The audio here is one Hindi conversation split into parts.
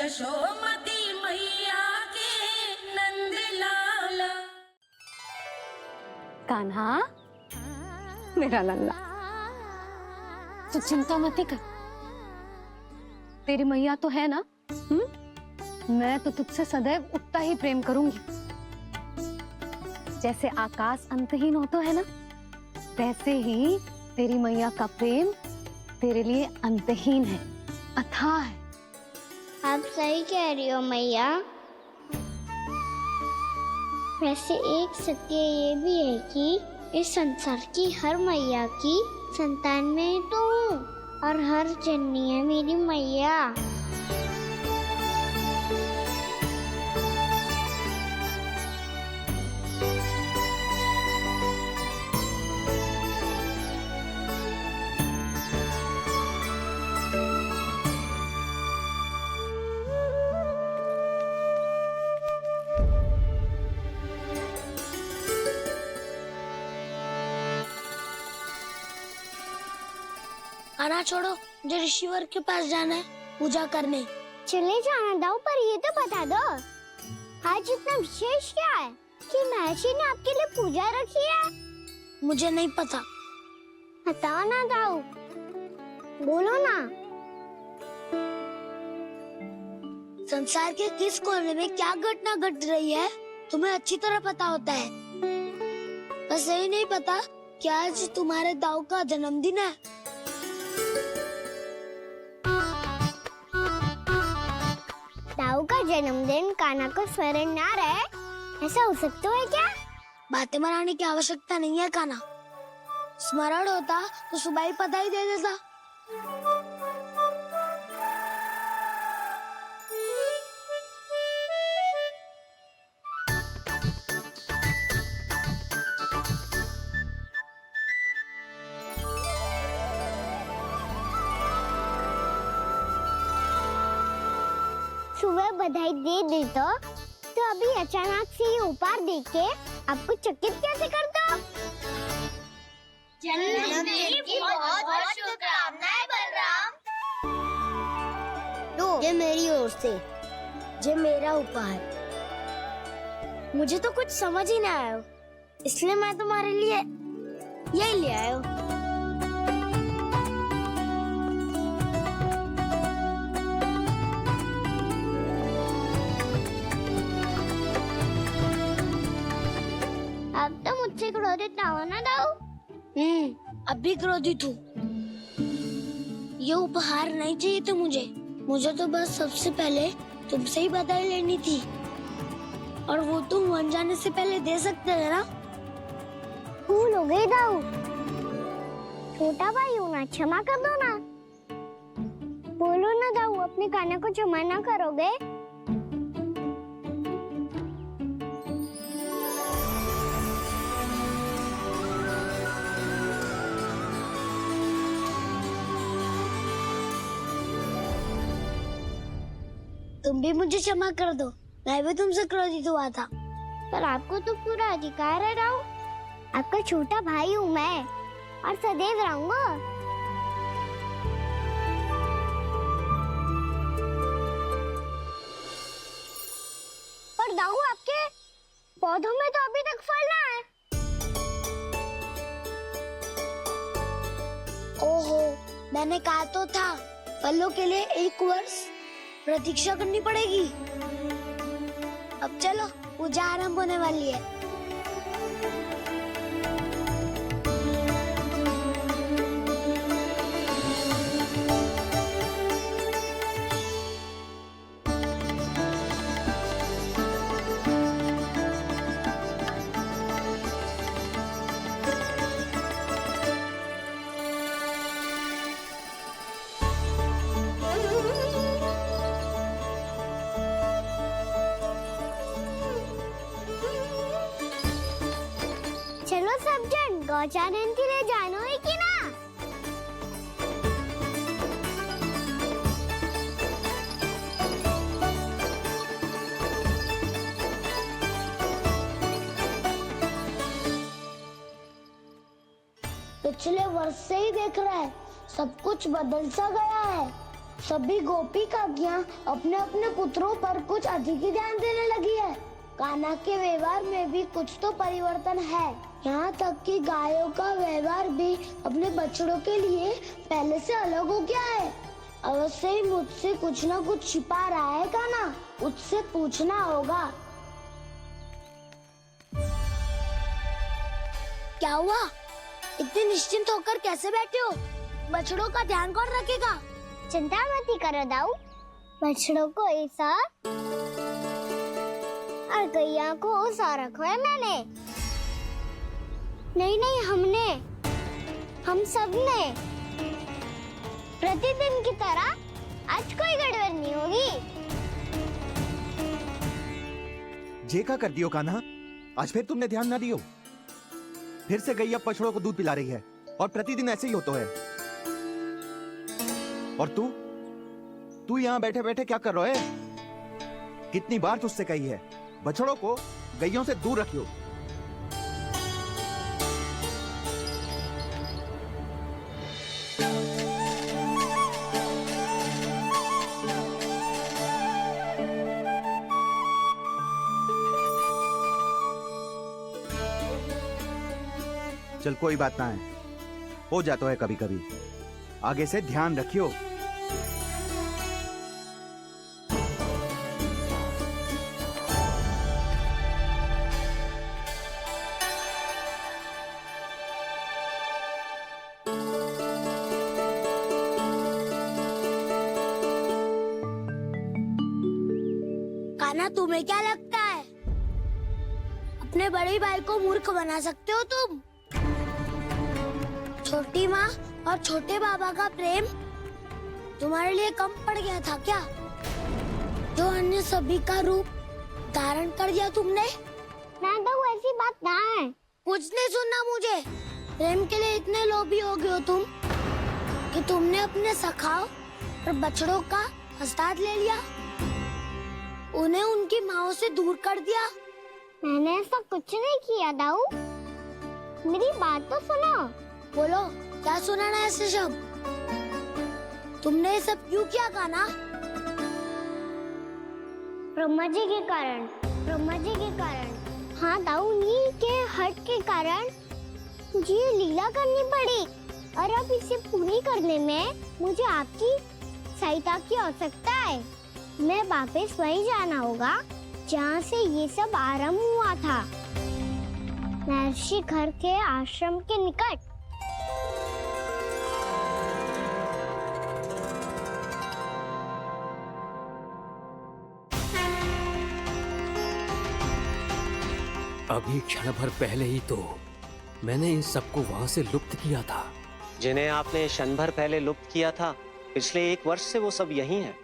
यशोमती मैया के नंद लाला। कान्हा मेरा लल्ला, तू चिंता मत कर, तेरी मैया तो है ना। मैं तो तुझसे सदैव उतना ही प्रेम करूंगी। जैसे आकाश अंतहीन होता है ना, वैसे ही तेरी मैया का प्रेम तेरे लिए अंतहीन है, अथाह है। आप सही कह रही हो मैया। वैसे एक सत्य ये भी है कि इस संसार की हर मैया की संतान में तो हूँ, और हर जननी है मेरी मैया। आना छोड़ो, मुझे ऋषिवर के पास जाना है पूजा करने। चले जाना दाऊ, पर ये तो बता दो आज इतना विशेष क्या है कि महर्षि ने आपके लिए पूजा रखी है? मुझे नहीं पता। बताओ ना दाऊ, बोलो ना। संसार के किस कोने में क्या घटना घट रही है तुम्हें अच्छी तरह पता होता है। बस यही नहीं पता कि आज तुम्हारे दाऊ का जन्मदिन है। दाऊ का जन्मदिन कान्हा को स्मरण ना रहे, ऐसा हो सकता है क्या? बातें बनाने की आवश्यकता नहीं है कान्हा। स्मरण होता तो सुबह ही पता ही दे देता। सुबह बधाई दे दी तो अभी अचानक से ये उपहार देख के आपको चकित कैसे कर दो? जन्मदिन की बहुत-बहुत शुभकामनाएं बलराम। तो ये मेरी ओर से, ये मेरा उपहार। मुझे तो कुछ समझ ही ना आया, इसलिए मैं तुम्हारे लिए यही ले आया हूँ। अब तो मुझसे क्रोधित ना हो ना दाऊ। अब भी क्रोधित हूँ। ये उपहार नहीं चाहिए था मुझे तो बस सबसे पहले तुमसे ही बधाई लेनी थी, और वो तुम अनजाने से पहले दे सकते थे ना। भूल हो गई दाऊ, छोटा भाई हूँ ना, क्षमा कर दो ना। बोलो ना दाऊ, अपने कान्हा को क्षमा ना करोगे? तुम भी मुझे क्षमा कर दो, मैं भी तुमसे क्रोधित हुआ था। पर आपको तो पूरा अधिकार है दाऊ, आपका छोटा भाई हूँ मैं, और सदैव रहूंगा। पर दाऊ, आपके पौधों में तो अभी तक फल ना है। ओहो, मैंने कहा तो था फलों के लिए 1 वर्ष प्रतीक्षा करनी पड़ेगी। अब चलो, पूजा आरंभ होने वाली है। चलो सब जन गौचारण के लिए जानो है कि ना? पिछले वर्ष से ही देख रहा है, सब कुछ बदल सा गया है। सभी गोपी काकियां अपने अपने पुत्रों पर कुछ अधिक ही ध्यान देने लगी है। कान्हा के व्यवहार में भी कुछ तो परिवर्तन है। यहाँ तक कि गायों का व्यवहार भी अपने बछड़ों के लिए पहले से अलग हो गया है। अवश्य ही मुझसे कुछ न कुछ छिपा रहा है कान्हा, उससे पूछना होगा। क्या हुआ? इतने निश्चिंत होकर कैसे बैठे हो? बछड़ों का ध्यान कौन रखेगा? चिंता मत करो दाऊ, बछड़ों को ऐसा और गैया को ऐसा रखा है मैंने। नहीं, हम सब ने प्रतिदिन की तरह आज कोई गड़बड़ नहीं होगी। जे का कर दियो कान्हा, आज फिर तुमने ध्यान ना दियो। फिर से गैया बछड़ों को दूध पिला रही है और प्रतिदिन ऐसे ही होता है। और तू यहाँ बैठे बैठे क्या कर रहा है? कितनी बार तुझसे कही है बछड़ों को गैयों से दूर रखियो। चल कोई बात ना है, हो जाता है कभी कभी। आगे से ध्यान रखियो। कान्हा, तुम्हें क्या लगता है अपने बड़े भाई को मूर्ख बना सकते हो तुम? छोटी माँ और छोटे बाबा का प्रेम तुम्हारे लिए कम पड़ गया था क्या? जो अन्य सभी का रूप धारण कर दिया तुमने? ना तो ऐसी बात ना है। कुछ नहीं सुनना मुझे। प्रेम के लिए इतने लोभी हो गए हो तुम कि तुमने अपने सखाओ और बछड़ों का हस्ताक्षर ले लिया, उन्हें उनकी माँओं से दूर कर दिया। मैंने ऐसा कुछ नहीं किया दाऊ, मेरी बात तो सुनो। बोलो, क्या सुनाना है ऐसे शब्द? तुमने ये सब क्यों किया कान्हा? ब्रह्मा जी के कारण। हाँ दाऊ, उन्हीं के हट के कारण मुझे ये लीला करनी पड़ी, और अब इसे पूरी करने में मुझे आपकी सहायता की आवश्यकता है। मैं वापस वहीं जाना होगा जहाँ से ये सब आरंभ हुआ था, महर्षि घर के आश्रम के निकट। अभी क्षण भर पहले ही तो मैंने इन सबको वहां से लुप्त किया था। जिन्हें आपने क्षण भर पहले लुप्त किया था, पिछले 1 वर्ष से वो सब यही हैं।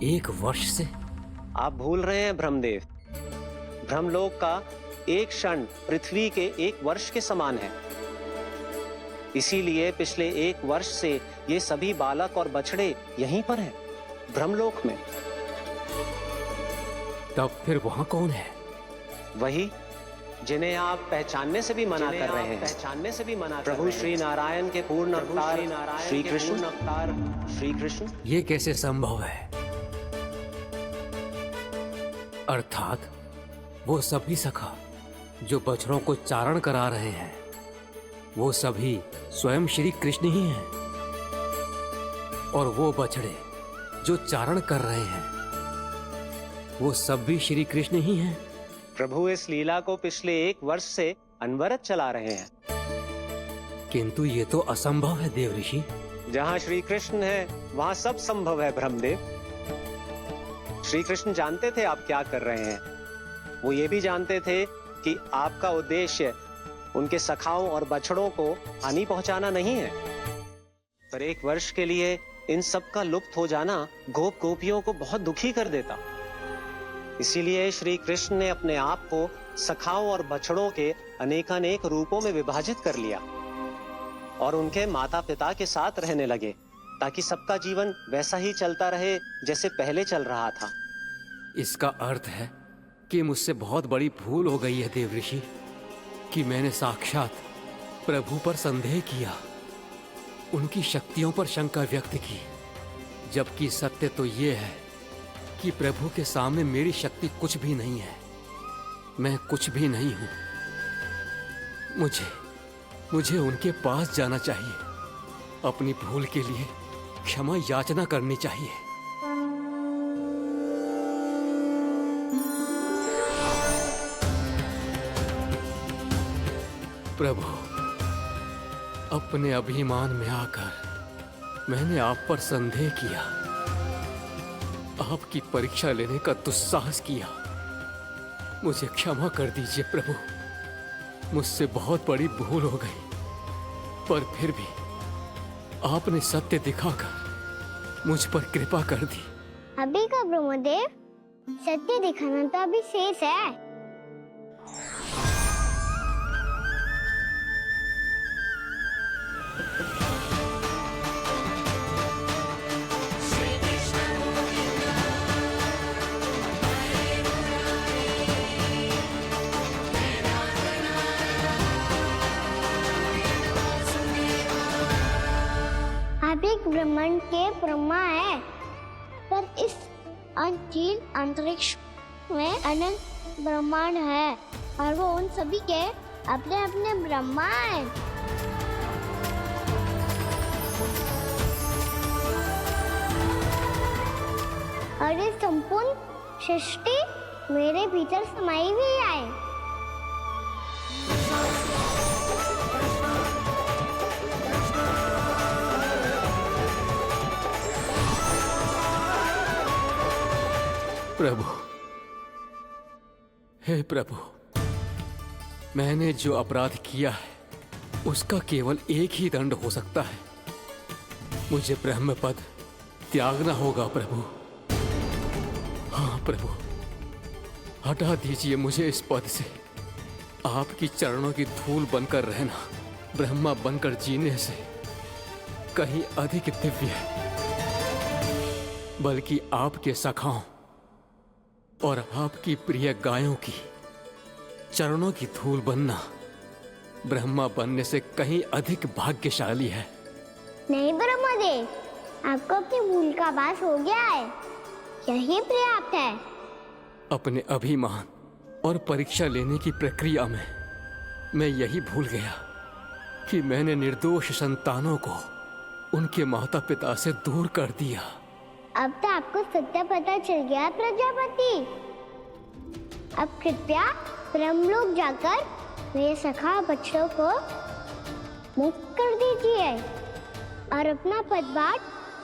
1 वर्ष से? आप भूल रहे हैं ब्रह्मदेव। ब्रह्मलोक का एक क्षण पृथ्वी के 1 वर्ष के समान है। इसीलिए पिछले 1 वर्ष से ये सभी बालक और बछड़े यहीं पर हैं, ब्रह्मलोक में। तब फिर वहाँ कौन है? वही जिन्हें आप पहचानने से भी मना कर रहे हैं। प्रभु श्री नारायण के पूर्ण अवतार श्री कृष्ण। ये कैसे संभव है? अर्थात वो सभी सखा जो बछड़ों को चारण करा रहे हैं, वो सभी स्वयं श्री कृष्ण ही हैं। और वो बछड़े जो चारण कर रहे हैं, वो सब भी श्री कृष्ण ही हैं। प्रभु इस लीला को पिछले 1 वर्ष से अनवरत चला रहे हैं। किंतु ये तो असंभव है देव ऋषि। जहाँ श्री कृष्ण है वहाँ सब संभव है ब्रह्मदेव। श्री कृष्ण जानते थे आप क्या कर रहे हैं। वो ये भी जानते थे कि आपका उद्देश्य उनके सखाओं और बछड़ों को हानि पहुंचाना नहीं है। पर 1 वर्ष के लिए इन सब का लुप्त हो जाना गोप गोपियों को बहुत दुखी कर देता। इसीलिए श्री कृष्ण ने अपने आप को सखाओं और बछड़ों के अनेकानेक रूपों में विभाजित कर लिया और उनके माता पिता के साथ रहने लगे, ताकि सबका जीवन वैसा ही चलता रहे जैसे पहले चल रहा था। इसका अर्थ है कि मुझसे बहुत बड़ी भूल हो गई है देव ऋषि, कि मैंने साक्षात प्रभु पर संदेह किया, उनकी शक्तियों पर शंका व्यक्त की। जबकि सत्य तो ये है कि प्रभु के सामने मेरी शक्ति कुछ भी नहीं है। मैं कुछ भी नहीं हूं। मुझे उनके पास जाना चाहिए। अपनी भूल के लिए क्षमा याचना करनी चाहिए। प्रभु, अपने अभिमान में आकर मैंने आप पर संदेह किया, आपकी परीक्षा लेने का दुस्साहस किया। मुझे क्षमा कर दीजिए प्रभु, मुझसे बहुत बड़ी भूल हो गई। पर फिर भी आपने सत्य दिखाकर मुझ पर कृपा कर दी। अभी का ब्रह्मदेव, सत्य दिखाना तो अभी शेष है। आप एक ब्रह्मांड के ब्रह्मा है, पर इस अनंत अंतरिक्ष में अनंत ब्रह्मांड है और वो उन सभी के अपने अपने ब्रह्मा है। और ये संपूर्ण सृष्टि मेरे भीतर समाई हुई है। प्रभु, हे प्रभु, मैंने जो अपराध किया है उसका केवल एक ही दंड हो सकता है। मुझे ब्रह्म पद त्यागना होगा प्रभु। हाँ प्रभु, हटा दीजिए मुझे इस पद से। आपकी चरणों की धूल बनकर रहना ब्रह्मा बनकर जीने से कहीं अधिक दिव्य है। बल्कि आपके सखाओं और आपकी प्रिय गायों की चरणों की धूल बनना ब्रह्मा बनने से कहीं अधिक भाग्यशाली है। नहीं ब्रह्मदेव, आपको अपनी भूल का आभास हो गया है, यही पर्याप्त है। अपने अभिमान और परीक्षा लेने की प्रक्रिया में मैं यही भूल गया कि मैंने निर्दोष संतानों को उनके माता पिता से दूर कर दिया। अब तो आपको सत्य पता चल गया प्रजापति। अब कृपया ब्रह्मलोक जाकर मेरे सखा बच्चों को मुक्त कर दीजिए और अपना पदभार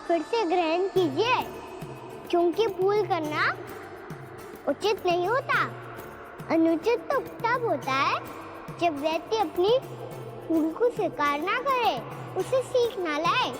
फिर से ग्रहण कीजिए, क्योंकि भूल करना उचित नहीं होता। अनुचित तो तब होता है जब व्यक्ति अपनी भूल को स्वीकार ना करे, उसे सीख ना लाए।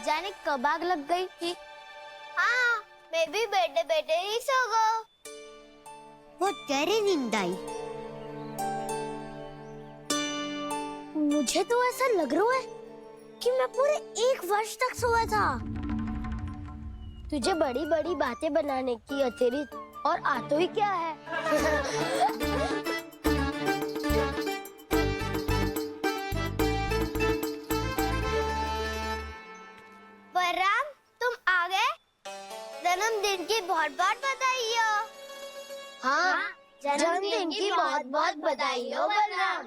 जाने कब आग लग गई थी। हाँ, मैं भी बैठे बैठे ही सो गई। बहुत गहरी नींद आई। मुझे तो ऐसा लग रहा है कि मैं पूरे 1 वर्ष तक सोया था। तुझे बड़ी बड़ी बातें बनाने की अतिरिक्त और आता ही क्या है? बलराम, तुम आ गए? जन्मदिन की बहुत बहुत बधाई हो। हाँ, जन्मदिन की बहुत बहुत बधाई हो बलराम।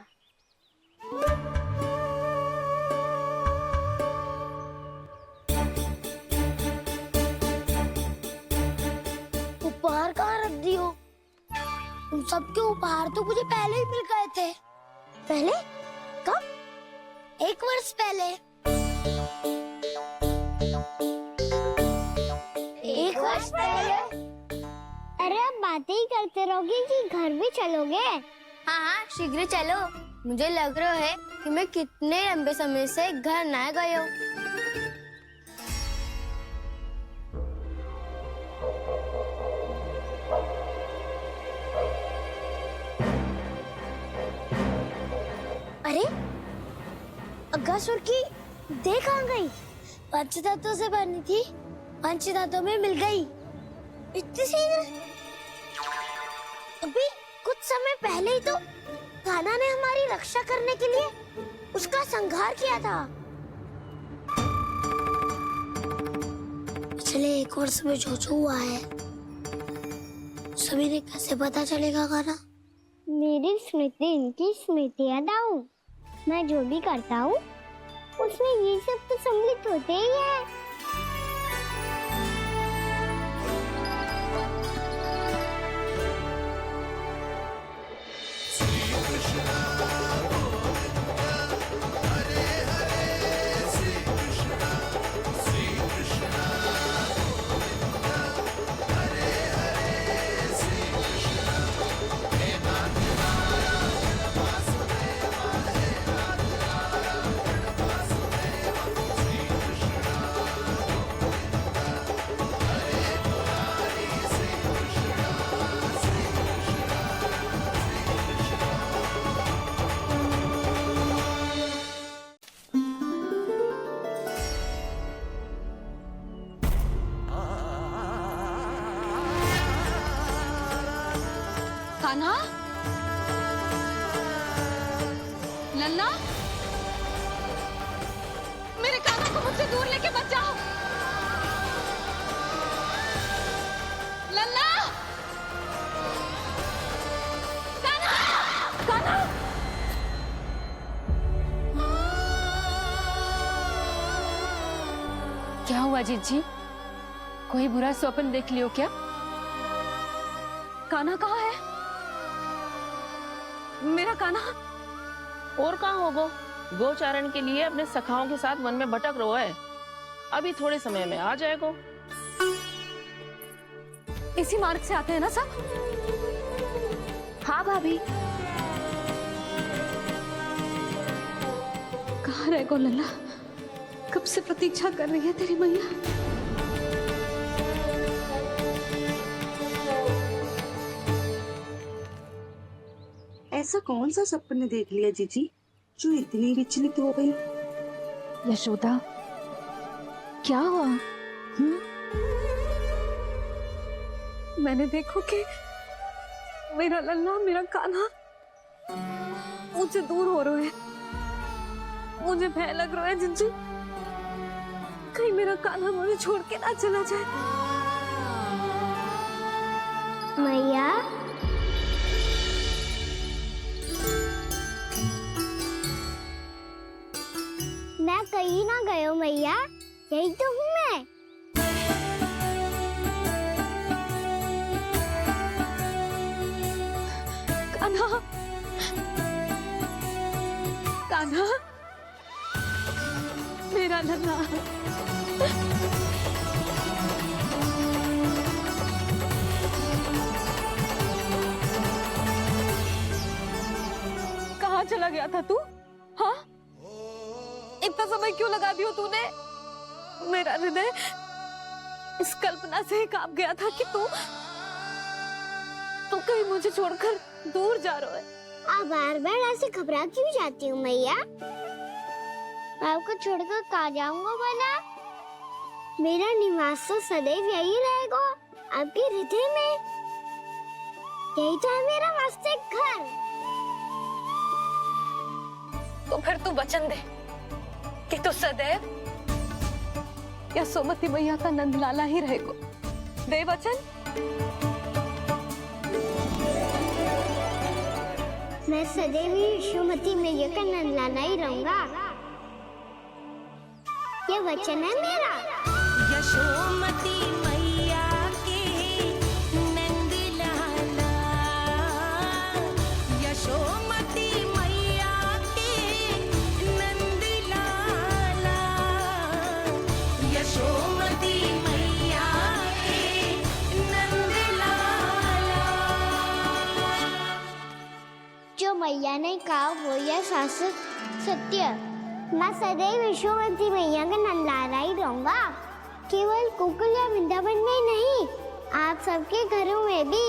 उपहार कहाँ रख दी हो? उन सबके उपहार तो मुझे पहले ही मिल गए थे। पहले? कब? 1 वर्ष पहले। 1 वर्ष पहले? बातें ही करते रहोगे कि घर भी चलोगे? हाँ हाँ शीघ्र चलो। मुझे लग रहा है कि मैं कितने लंबे समय से घर ना गई हूँ। अरे अगासुर की देह कहाँ गई? पंचतत्वों से बनी थी, पंचतत्वों में मिल गई। इतनी सीधे अभी कुछ समय पहले ही तो कान्हा ने हमारी रक्षा करने के लिए उसका संहार किया था। पिछले 1 वर्ष में जो जो हुआ है सभी ने कैसे पता चलेगा कान्हा? मेरी स्मृति इनकी स्मृति अदाऊं। मैं जो भी करता हूँ उसमें ये सब तो सम्मिलित होते ही है। कान्हा, लल्ला, मेरे कान्हा को मुझसे दूर लेके मत जाओ। लल्ला, कान्हा, कान्हा। क्या हुआ जीजी? कोई बुरा स्वप्न देख लियो क्या? कान्हा कहाँ है? मेरा कान्हा? और कहाँ होगो? गोचारण के लिए अपने सखाओं के साथ वन में भटक रहो है। अभी थोड़े समय में आ जाएगो। इसी मार्ग से आते हैं ना सब? हाँ भाभी। कहाँ रह गो लल्ला? कब से प्रतीक्षा कर रही है तेरी मैया। ऐसा कौन सा सपने देख लिया जीजी जो इतनी विचलित हो गई? यशोदा, क्या हुआ? मैंने देखो कि मेरा लल्ला, मेरा कान्हा मुझसे दूर हो रहे हैं। मुझे भय लग रहा है जीजी, कहीं मेरा कान्हा मुझे छोड़ के ना चला जाए। मैया, मैं कहीं ना गई हूँ मैया, यही तो हूँ मैं। कान्हा, कान्हा, मेरा लल्ला। कहाँ चला गया था तू? हाँ, इतना समय क्यों लगा दिया तूने? मेरा हृदय इस कल्पना से ही कांप गया था कि तू कहीं मुझे छोड़कर दूर जा रहा है। आप बार बार ऐसे घबरा क्यों जाती हूँ मैया? आपको छोड़कर कहाँ जाऊंगा भला? मेरा निवास तो सदैव यही रहेगा, आपके हृदय में। यही तो है मेरा वास्तविक घर। तो फिर तू वचन दे कि तू सदैव यशोमती मैया का नंदलाला ही रहेगा। दे वचन। मैं सदैव यशोमती मैया का नंदलाला ही रहूंगा, ये वचन है मेरा। यशोमती मैया के नंद लाला, यशोमती मैया के नंद लाला, यशोमती मैया के नंद लाला। मैया ने कहा वो यह शाश्वत सत्य। मैं सदैव यशोमती मैया का नंदलाला ही रहूंगा, केवल गोकुल या वृंदावन में नहीं, आप सबके घरों में भी।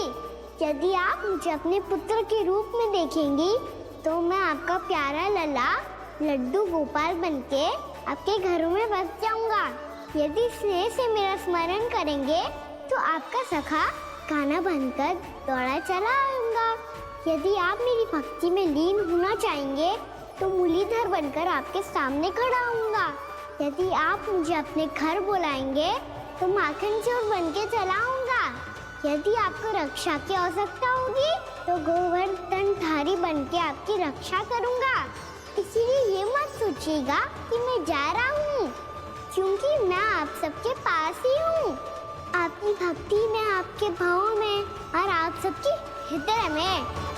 यदि आप मुझे अपने पुत्र के रूप में देखेंगी तो मैं आपका प्यारा लला लड्डू गोपाल बनके आपके घरों में बस जाऊंगा। यदि स्नेह से मेरा स्मरण करेंगे तो आपका सखा गाना बनकर दौड़ा चला आऊंगा। यदि आप मेरी भक्ति में लीन होना चाहेंगे तो मुरलीधर बनकर आपके सामने खड़ा होऊंगा। यदि आप मुझे अपने घर बुलाएंगे तो माखन चोर बनके चला आऊंगा। यदि आपको रक्षा की आवश्यकता होगी तो गोवर्धन धारी बनके आपकी रक्षा करूंगा। इसीलिए ये मत सोचिएगा कि मैं जा रहा हूँ, क्योंकि मैं आप सबके पास ही हूँ, आपकी भक्ति में, आपके भाव में और आप सबके हृदय में।